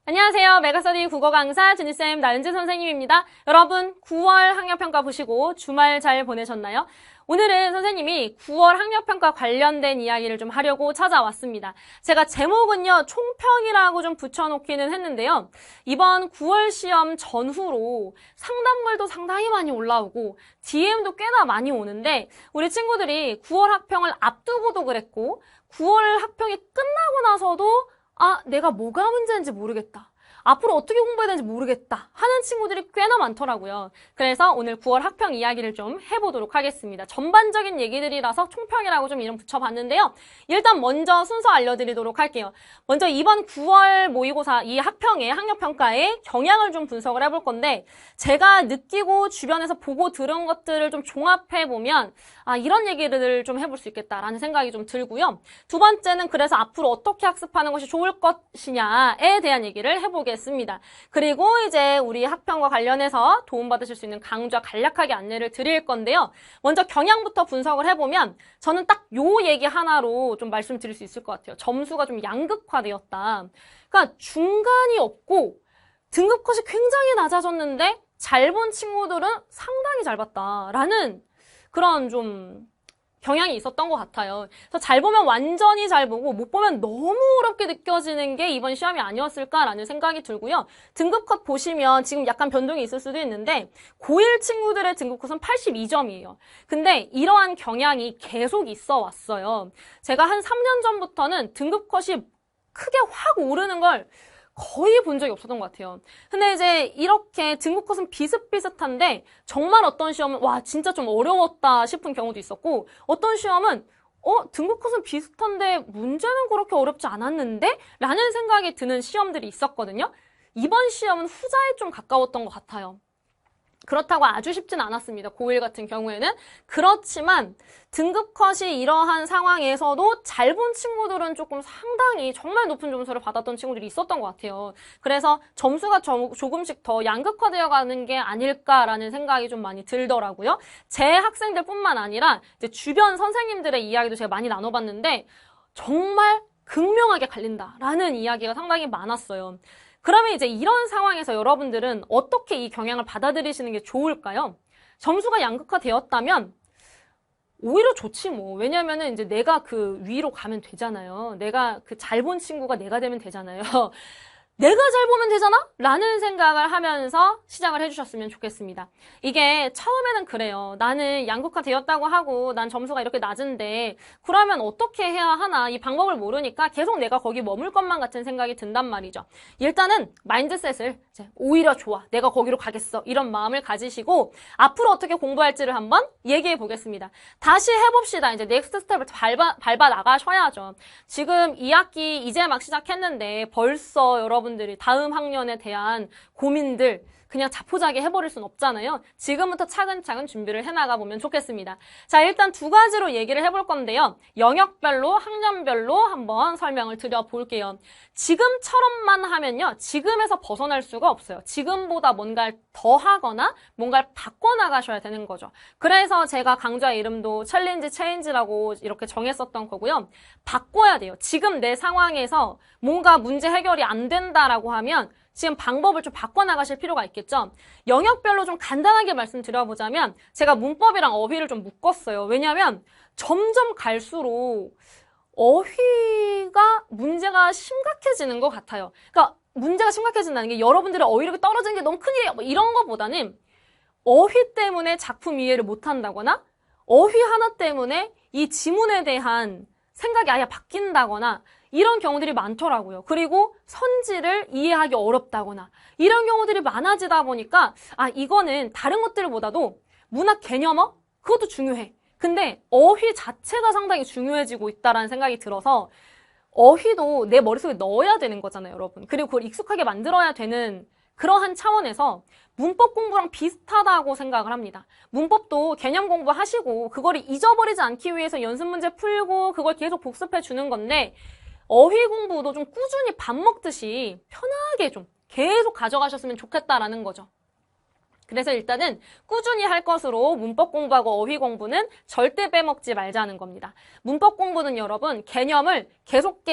안녕하세요. 메가스터디 국어 강사 준희쌤 나은지 선생님입니다. 여러분 9월 학력평가 보시고 주말 잘 보내셨나요? 오늘은 선생님이 9월 학력평가 관련된 이야기를 좀 하려고 찾아왔습니다. 제가 제목은요, 총평이라고 좀 붙여놓기는 했는데요. 이번 9월 시험 전후로 상담글도 상당히 많이 올라오고 DM도 꽤나 많이 오는데 우리 친구들이 9월 학평을 앞두고도 그랬고 9월 학평이 끝나고 나서도 내가 뭐가 문제인지 모르겠다. 앞으로 어떻게 공부해야 되는지 모르겠다 하는 친구들이 꽤나 많더라고요. 그래서 오늘 9월 학평 이야기를 좀 해보도록 하겠습니다. 전반적인 얘기들이라서 총평이라고 좀 이름 붙여봤는데요. 일단 먼저 순서 알려드리도록 할게요. 먼저 이번 9월 모의고사 이 학평의 학력평가의 경향을 좀 분석을 해볼 건데 제가 느끼고 주변에서 보고 들은 것들을 좀 종합해보면 이런 얘기를 좀 해볼 수 있겠다라는 생각이 좀 들고요. 두 번째는 그래서 앞으로 어떻게 학습하는 것이 좋을 것이냐에 대한 얘기를 해보겠습니다. 그리고 이제 우리 학평과 관련해서 도움받으실 수 있는 강좌 간략하게 안내를 드릴 건데요. 먼저 경향부터 분석을 해보면 저는 딱 요 얘기 하나로 좀 말씀드릴 수 있을 것 같아요. 점수가 좀 양극화되었다. 그러니까 중간이 없고 등급 컷이 굉장히 낮아졌는데 잘 본 친구들은 상당히 잘 봤다라는 그런 좀 경향이 있었던 것 같아요. 그래서 잘 보면 완전히 잘 보고 못 보면 너무 어렵게 느껴지는 게 이번 시험이 아니었을까라는 생각이 들고요. 등급컷 보시면 지금 약간 변동이 있을 수도 있는데 고1 친구들의 등급컷은 82점이에요. 근데 이러한 경향이 계속 있어 왔어요. 제가 한 3년 전부터는 등급컷이 크게 확 오르는 걸 거의 본 적이 없었던 것 같아요. 근데 이제 이렇게 등급컷은 비슷비슷한데 정말 어떤 시험은 와 진짜 좀 어려웠다 싶은 경우도 있었고 어떤 시험은 등급컷은 비슷한데 문제는 그렇게 어렵지 않았는데? 라는 생각이 드는 시험들이 있었거든요. 이번 시험은 후자에 좀 가까웠던 것 같아요. 그렇다고 아주 쉽진 않았습니다. 고1 같은 경우에는. 그렇지만 등급컷이 이러한 상황에서도 잘 본 친구들은 조금 상당히 정말 높은 점수를 받았던 친구들이 있었던 것 같아요. 그래서 점수가 조금씩 더 양극화되어 가는 게 아닐까라는 생각이 좀 많이 들더라고요. 제 학생들뿐만 아니라 이제 주변 선생님들의 이야기도 제가 많이 나눠봤는데 정말 극명하게 갈린다라는 이야기가 상당히 많았어요. 그러면 이제 이런 상황에서 여러분들은 어떻게 이 경향을 받아들이시는 게 좋을까요? 점수가 양극화되었다면 오히려 좋지 뭐. 왜냐면은 이제 내가 그 위로 가면 되잖아요. 내가 그 잘 본 친구가 내가 되면 되잖아요. 내가 잘 보면 되잖아? 라는 생각을 하면서 시작을 해주셨으면 좋겠습니다. 이게 처음에는 그래요. 나는 양극화 되었다고 하고 난 점수가 이렇게 낮은데 그러면 어떻게 해야 하나 이 방법을 모르니까 계속 내가 거기 머물 것만 같은 생각이 든단 말이죠. 일단은 마인드셋을 이제 오히려 좋아. 내가 거기로 가겠어. 이런 마음을 가지시고 앞으로 어떻게 공부할지를 한번 얘기해 보겠습니다. 다시 해봅시다. 이제 넥스트 스텝을 밟아 나가셔야죠. 지금 2학기 이제 막 시작했는데 벌써 여러분들이 다음 학년에 대한 고민들 그냥 자포자기 해버릴 순 없잖아요. 지금부터 차근차근 준비를 해나가 보면 좋겠습니다. 자, 일단 두 가지로 얘기를 해볼 건데요. 영역별로, 학년별로 한번 설명을 드려볼게요. 지금처럼만 하면요. 지금에서 벗어날 수가 없어요. 지금보다 뭔가를 더 하거나 뭔가를 바꿔나가셔야 되는 거죠. 그래서 제가 강좌 이름도 챌린지 체인지라고 이렇게 정했었던 거고요. 바꿔야 돼요. 지금 내 상황에서 뭔가 문제 해결이 안 된다라고 하면 지금 방법을 좀 바꿔나가실 필요가 있겠죠. 영역별로 좀 간단하게 말씀드려보자면 제가 문법이랑 어휘를 좀 묶었어요. 왜냐하면 점점 갈수록 어휘가 문제가 심각해지는 것 같아요. 그러니까 문제가 심각해진다는 게 여러분들의 어휘력이 떨어지는 게 너무 큰일이에요. 뭐 이런 것보다는 어휘 때문에 작품 이해를 못한다거나 어휘 하나 때문에 이 지문에 대한 생각이 아예 바뀐다거나 이런 경우들이 많더라고요. 그리고 선지를 이해하기 어렵다거나 이런 경우들이 많아지다 보니까 이거는 다른 것들보다도 문학 개념어? 그것도 중요해. 근데 어휘 자체가 상당히 중요해지고 있다는 생각이 들어서 어휘도 내 머릿속에 넣어야 되는 거잖아요, 여러분. 그리고 그걸 익숙하게 만들어야 되는 그러한 차원에서 문법 공부랑 비슷하다고 생각을 합니다. 문법도 개념 공부하시고 그거를 잊어버리지 않기 위해서 연습 문제 풀고 그걸 계속 복습해 주는 건데 어휘 공부도 좀 꾸준히 밥 먹듯이 편하게 좀 계속 가져가셨으면 좋겠다라는 거죠. 그래서 일단은 꾸준히 할 것으로 문법 공부하고 어휘 공부는 절대 빼먹지 말자는 겁니다. 문법 공부는 여러분 개념을 계속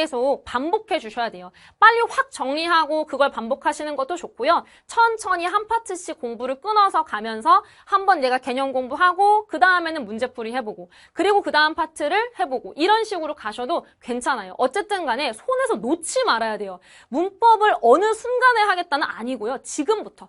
반복해 주셔야 돼요. 빨리 확 정리하고 그걸 반복하시는 것도 좋고요. 천천히 한 파트씩 공부를 끊어서 가면서 한번 내가 개념 공부하고 그 다음에는 문제풀이 해보고 그리고 그 다음 파트를 해보고 이런 식으로 가셔도 괜찮아요. 어쨌든 간에 손에서 놓지 말아야 돼요. 문법을 어느 순간에 하겠다는 아니고요. 지금부터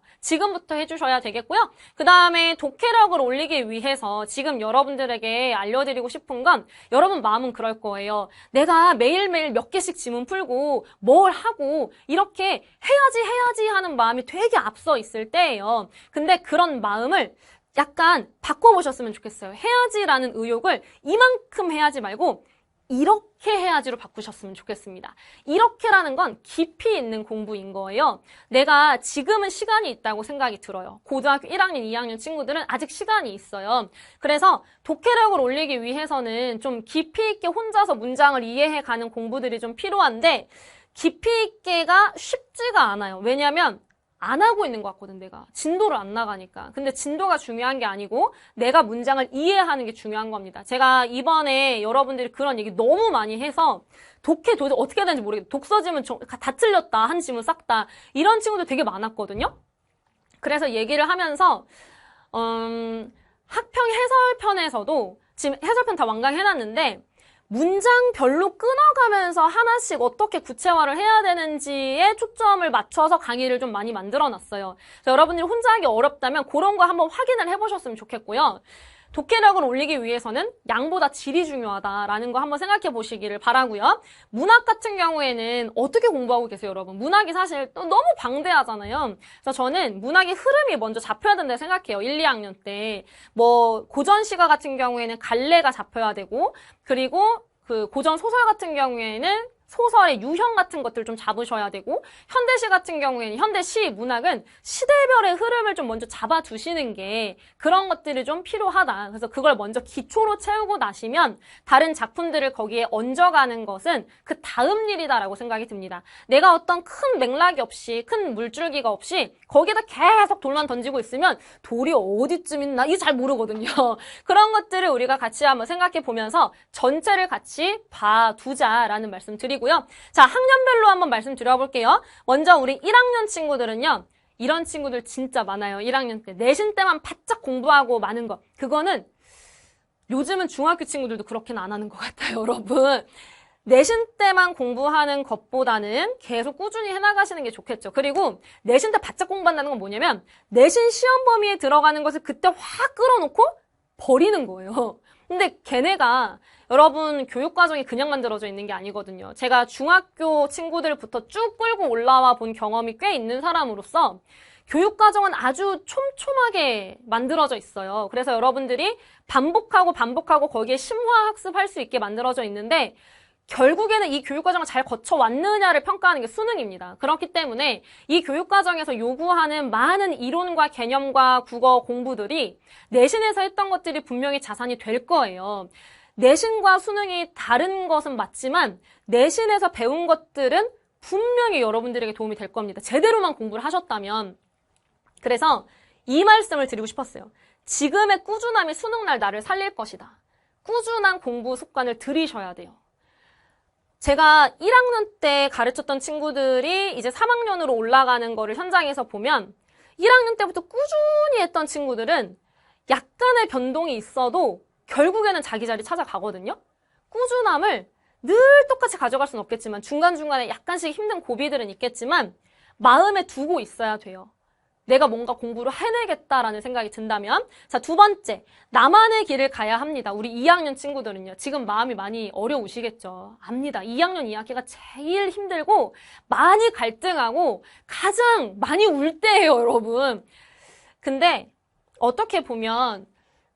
해주셔야 되겠고요. 그 다음에 독해력을 올리기 위해서 지금 여러분들에게 알려드리고 싶은 건 여러분 마음은 그럴 거예요. 내가 매일매일 몇 개씩 지문 풀고 뭘 하고 이렇게 해야지 하는 마음이 되게 앞서 있을 때예요. 근데 그런 마음을 약간 바꿔보셨으면 좋겠어요. 해야지라는 의욕을 이만큼 해야지 말고 이렇게 해야지로 바꾸셨으면 좋겠습니다. 이렇게라는 건 깊이 있는 공부인 거예요. 내가 지금은 시간이 있다고 생각이 들어요. 고등학교 1학년, 2학년 친구들은 아직 시간이 있어요. 그래서 독해력을 올리기 위해서는 좀 깊이 있게 혼자서 문장을 이해해가는 공부들이 좀 필요한데 깊이 있게가 쉽지가 않아요. 왜냐하면 안 하고 있는 것 같거든, 내가. 진도를 안 나가니까. 근데 진도가 중요한 게 아니고 내가 문장을 이해하는 게 중요한 겁니다. 제가 이번에 여러분들이 그런 얘기 너무 많이 해서 독해 도저히 어떻게 해야 되는지 모르겠어요. 독서지문 다 틀렸다. 한 지문 싹 다. 이런 친구들 되게 많았거든요. 그래서 얘기를 하면서 학평 해설편에서도 지금 해설편 다 완강해놨는데 문장별로 끊어가면서 하나씩 어떻게 구체화를 해야 되는지에 초점을 맞춰서 강의를 좀 많이 만들어놨어요. 그래서 여러분들이 혼자 하기 어렵다면 그런 거 한번 확인을 해보셨으면 좋겠고요. 독해력을 올리기 위해서는 양보다 질이 중요하다라는 거 한번 생각해 보시기를 바라고요. 문학 같은 경우에는 어떻게 공부하고 계세요, 여러분? 문학이 사실 또 너무 방대하잖아요. 그래서 저는 문학의 흐름이 먼저 잡혀야 된다고 생각해요. 1, 2학년 때. 뭐 고전 시가 같은 경우에는 갈래가 잡혀야 되고 그리고 그 고전 소설 같은 경우에는 소설의 유형 같은 것들 좀 잡으셔야 되고 현대시 같은 경우에는 현대시 문학은 시대별의 흐름을 좀 먼저 잡아두시는 게 그런 것들이 좀 필요하다. 그래서 그걸 먼저 기초로 채우고 나시면 다른 작품들을 거기에 얹어가는 것은 그 다음 일이다라고 생각이 듭니다. 내가 어떤 큰 맥락이 없이 큰 물줄기가 없이 거기에다 계속 돌만 던지고 있으면 돌이 어디쯤 있나 이게 잘 모르거든요. 그런 것들을 우리가 같이 한번 생각해 보면서 전체를 같이 봐두자라는 말씀 드리고요. 자, 학년별로 한번 말씀드려볼게요. 먼저 우리 1학년 친구들은요. 이런 친구들 진짜 많아요. 1학년 때. 내신 때만 바짝 공부하고 많은 거. 그거는 요즘은 중학교 친구들도 그렇게는 안 하는 것 같아요, 여러분. 내신 때만 공부하는 것보다는 계속 꾸준히 해나가시는 게 좋겠죠. 그리고 내신 때 바짝 공부한다는 건 뭐냐면 내신 시험 범위에 들어가는 것을 그때 확 끌어놓고 버리는 거예요. 근데 걔네가 여러분 교육과정이 그냥 만들어져 있는 게 아니거든요. 제가 중학교 친구들부터 쭉 끌고 올라와 본 경험이 꽤 있는 사람으로서 교육과정은 아주 촘촘하게 만들어져 있어요. 그래서 여러분들이 반복하고 거기에 심화학습할 수 있게 만들어져 있는데 결국에는 이 교육과정을 잘 거쳐왔느냐를 평가하는 게 수능입니다. 그렇기 때문에 이 교육과정에서 요구하는 많은 이론과 개념과 국어 공부들이 내신에서 했던 것들이 분명히 자산이 될 거예요. 내신과 수능이 다른 것은 맞지만 내신에서 배운 것들은 분명히 여러분들에게 도움이 될 겁니다. 제대로만 공부를 하셨다면. 그래서 이 말씀을 드리고 싶었어요. 지금의 꾸준함이 수능날 나를 살릴 것이다. 꾸준한 공부 습관을 들이셔야 돼요. 제가 1학년 때 가르쳤던 친구들이 이제 3학년으로 올라가는 거를 현장에서 보면 1학년 때부터 꾸준히 했던 친구들은 약간의 변동이 있어도 결국에는 자기 자리 찾아가거든요. 꾸준함을 늘 똑같이 가져갈 수는 없겠지만 중간중간에 약간씩 힘든 고비들은 있겠지만 마음에 두고 있어야 돼요. 내가 뭔가 공부를 해내겠다라는 생각이 든다면 자, 두 번째, 나만의 길을 가야 합니다. 우리 2학년 친구들은요. 지금 마음이 많이 어려우시겠죠. 압니다. 2학년 2학기가 제일 힘들고 많이 갈등하고 가장 많이 울 때예요, 여러분. 근데 어떻게 보면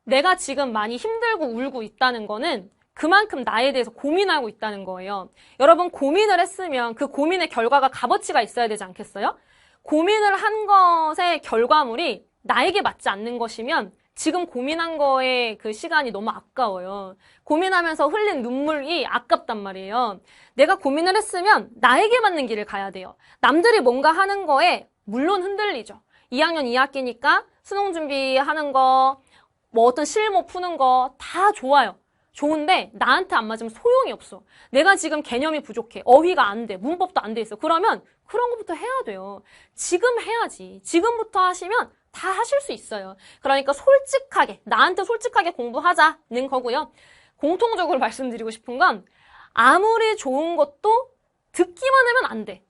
내가 지금 많이 힘들고 울고 있다는 거는 그만큼 나에 대해서 고민하고 있다는 거예요. 여러분 고민을 했으면 그 고민의 결과가 값어치가 있어야 되지 않겠어요? 고민을 한 것의 결과물이 나에게 맞지 않는 것이면 지금 고민한 거에 그 시간이 너무 아까워요. 고민하면서 흘린 눈물이 아깝단 말이에요. 내가 고민을 했으면 나에게 맞는 길을 가야 돼요. 남들이 뭔가 하는 거에 물론 흔들리죠. 2학년 2학기니까 수능 준비하는 거, 뭐 어떤 실무 푸는 거 다 좋아요. 좋은데 나한테 안 맞으면 소용이 없어. 내가 지금 개념이 부족해. 어휘가 안 돼. 문법도 안 돼 있어. 그러면 그런 것부터 해야 돼요. 지금 해야지. 지금부터 하시면 다 하실 수 있어요. 그러니까 솔직하게, 나한테 솔직하게 공부하자는 거고요. 공통적으로 말씀드리고 싶은 건 아무리 좋은 것도 듣기만 하면 안 돼.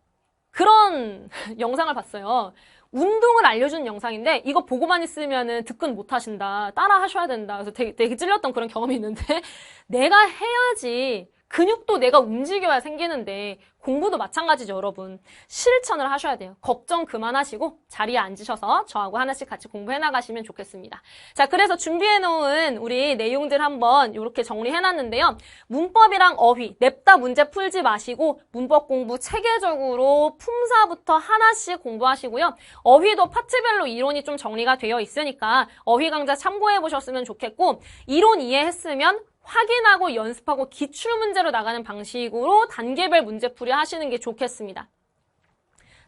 그런 영상을 봤어요. 운동을 알려주는 영상인데 이거 보고만 있으면은 듣근 못 하신다. 따라 하셔야 된다. 그래서 되게 찔렸던 그런 경험이 있는데 내가 해야지. 근육도 내가 움직여야 생기는데 공부도 마찬가지죠, 여러분. 실천을 하셔야 돼요. 걱정 그만하시고 자리에 앉으셔서 저하고 하나씩 같이 공부해 나가시면 좋겠습니다. 자, 그래서 준비해놓은 우리 내용들 한번 이렇게 정리해놨는데요. 문법이랑 어휘, 냅다 문제 풀지 마시고 문법 공부 체계적으로 품사부터 하나씩 공부하시고요. 어휘도 파트별로 이론이 좀 정리가 되어 있으니까 어휘 강좌 참고해 보셨으면 좋겠고 이론 이해했으면 확인하고 연습하고 기출문제로 나가는 방식으로 단계별 문제풀이 하시는 게 좋겠습니다.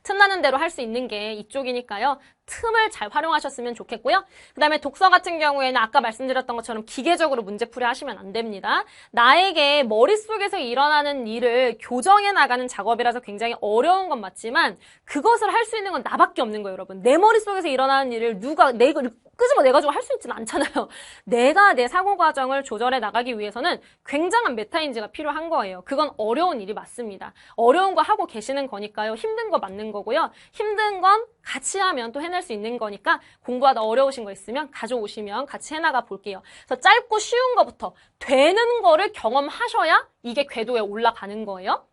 틈나는 대로 할 수 있는 게 이쪽이니까요. 틈을 잘 활용하셨으면 좋겠고요. 그 다음에 독서 같은 경우에는 아까 말씀드렸던 것처럼 기계적으로 문제풀이 하시면 안 됩니다. 나에게 머릿속에서 일어나는 일을 교정해 나가는 작업이라서 굉장히 어려운 건 맞지만 그것을 할 수 있는 건 나밖에 없는 거예요, 여러분. 내 머릿속에서 일어나는 일을 내가 끄집어내가지고 할 수 있진 않잖아요. 내가 내 사고 과정을 조절해 나가기 위해서는 굉장한 메타인지가 필요한 거예요. 그건 어려운 일이 맞습니다. 어려운 거 하고 계시는 거니까요. 힘든 거 맞는 거고요. 힘든 건 같이 하면 또 해낼 수 있는 거니까 공부하다 어려우신 거 있으면 가져오시면 같이 해나가 볼게요. 그래서 짧고 쉬운 거부터 되는 거를 경험하셔야 이게 궤도에 올라가는 거예요.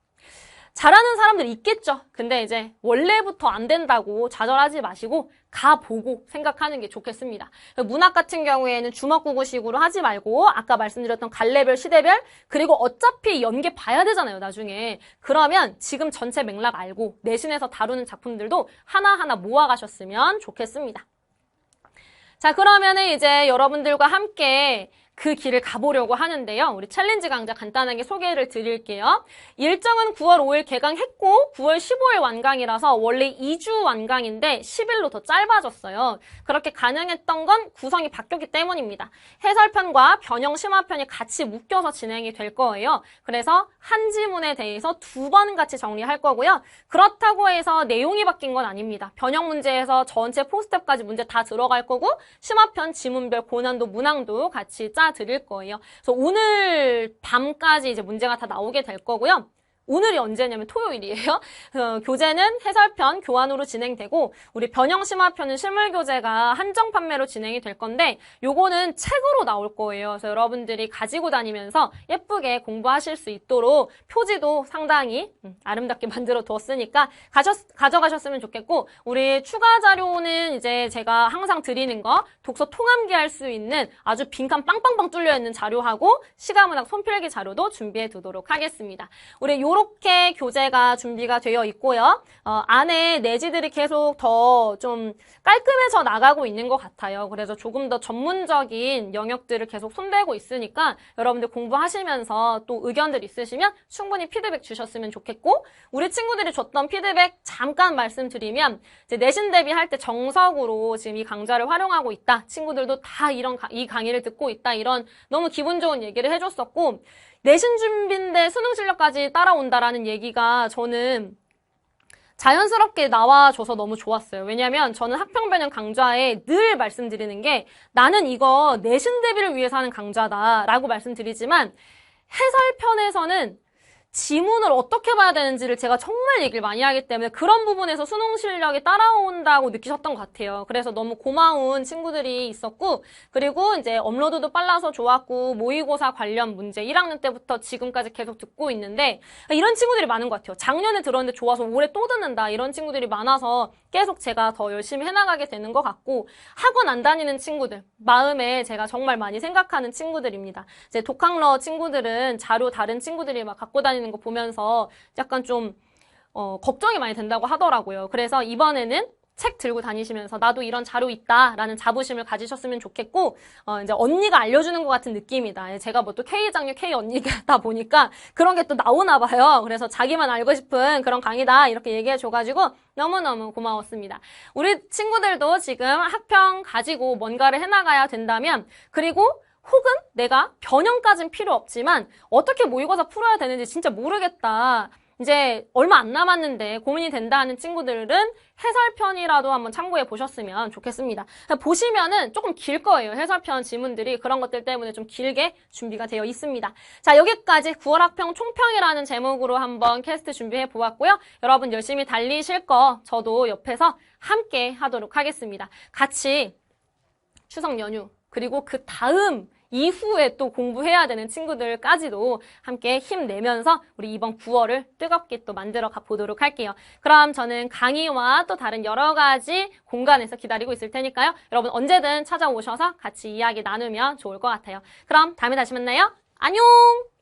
잘하는 사람들 있겠죠. 근데 이제 원래부터 안 된다고 좌절하지 마시고 가보고 생각하는 게 좋겠습니다. 문학 같은 경우에는 주먹구구식으로 하지 말고 아까 말씀드렸던 갈래별, 시대별 그리고 어차피 연계 봐야 되잖아요, 나중에. 그러면 지금 전체 맥락 알고 내신에서 다루는 작품들도 하나하나 모아가셨으면 좋겠습니다. 자, 그러면은 이제 여러분들과 함께 그 길을 가보려고 하는데요. 우리 챌린지 강좌 간단하게 소개를 드릴게요. 일정은 9월 5일 개강했고 9월 15일 완강이라서 원래 2주 완강인데 10일로 더 짧아졌어요. 그렇게 가능했던 건 구성이 바뀌었기 때문입니다. 해설편과 변형 심화편이 같이 묶여서 진행이 될 거예요. 그래서 한 지문에 대해서 2번 같이 정리할 거고요. 그렇다고 해서 내용이 바뀐 건 아닙니다. 변형 문제에서 전체 포스트까지 문제 다 들어갈 거고 심화편 지문별 고난도 문항도 같이 드릴 거예요. 그래서 오늘 밤까지 이제 문제가 다 나오게 될 거고요. 오늘이 언제냐면 토요일이에요. 교재는 해설편 교환으로 진행되고 우리 변형 심화편은 실물 교재가 한정 판매로 진행이 될 건데 요거는 책으로 나올 거예요. 그래서 여러분들이 가지고 다니면서 예쁘게 공부하실 수 있도록 표지도 상당히 아름답게 만들어 두었으니까 가져가셨으면 좋겠고 우리 추가 자료는 이제 제가 항상 드리는 거 독서 통암기 할 수 있는 아주 빈칸 빵빵빵 뚫려 있는 자료하고 시가문학 손필기 자료도 준비해 두도록 하겠습니다. 우리 이렇게 교재가 준비가 되어 있고요. 안에 내지들이 계속 더 좀 깔끔해져 나가고 있는 것 같아요. 그래서 조금 더 전문적인 영역들을 계속 손대고 있으니까 여러분들 공부하시면서 또 의견들 있으시면 충분히 피드백 주셨으면 좋겠고 우리 친구들이 줬던 피드백 잠깐 말씀드리면 이제 내신 대비할 때 정석으로 지금 이 강좌를 활용하고 있다. 친구들도 다 이 강의를 듣고 있다. 이런 너무 기분 좋은 얘기를 해줬었고 내신 준비인데 수능 실력까지 따라온다라는 얘기가 저는 자연스럽게 나와줘서 너무 좋았어요. 왜냐면 저는 학평변형 강좌에 늘 말씀드리는 게 나는 이거 내신 대비를 위해서 하는 강좌다라고 말씀드리지만 해설편에서는 지문을 어떻게 봐야 되는지를 제가 정말 얘기를 많이 하기 때문에 그런 부분에서 수능 실력이 따라온다고 느끼셨던 것 같아요. 그래서 너무 고마운 친구들이 있었고 그리고 이제 업로드도 빨라서 좋았고 모의고사 관련 문제 1학년 때부터 지금까지 계속 듣고 있는데 이런 친구들이 많은 것 같아요. 작년에 들었는데 좋아서 올해 또 듣는다 이런 친구들이 많아서 계속 제가 더 열심히 해나가게 되는 것 같고 학원 안 다니는 친구들 마음에 제가 정말 많이 생각하는 친구들입니다. 이제 독학러 친구들은 자료 다른 친구들이 막 갖고 다니는 거 보면서 약간 좀 걱정이 많이 된다고 하더라고요. 그래서 이번에는 책 들고 다니시면서 나도 이런 자료 있다라는 자부심을 가지셨으면 좋겠고, 이제 언니가 알려주는 것 같은 느낌이다. 제가 뭐 또 K장녀, K 언니다 보니까 그런 게 또 나오나 봐요. 그래서 자기만 알고 싶은 그런 강의다. 이렇게 얘기해줘가지고 너무너무 고마웠습니다. 우리 친구들도 지금 학평 가지고 뭔가를 해나가야 된다면, 그리고 혹은 내가 변형까진 필요 없지만 어떻게 모의고사 풀어야 되는지 진짜 모르겠다. 이제 얼마 안 남았는데 고민이 된다 하는 친구들은 해설편이라도 한번 참고해 보셨으면 좋겠습니다. 보시면은 조금 길 거예요. 해설편 지문들이 그런 것들 때문에 좀 길게 준비가 되어 있습니다. 자, 여기까지 9월 학평 총평이라는 제목으로 한번 캐스트 준비해 보았고요. 여러분 열심히 달리실 거 저도 옆에서 함께 하도록 하겠습니다. 같이 추석 연휴 그리고 그 다음 이후에 또 공부해야 되는 친구들까지도 함께 힘내면서 우리 이번 9월을 뜨겁게 또 만들어 보도록 할게요. 그럼 저는 강의와 또 다른 여러 가지 공간에서 기다리고 있을 테니까요. 여러분 언제든 찾아오셔서 같이 이야기 나누면 좋을 것 같아요. 그럼 다음에 다시 만나요. 안녕!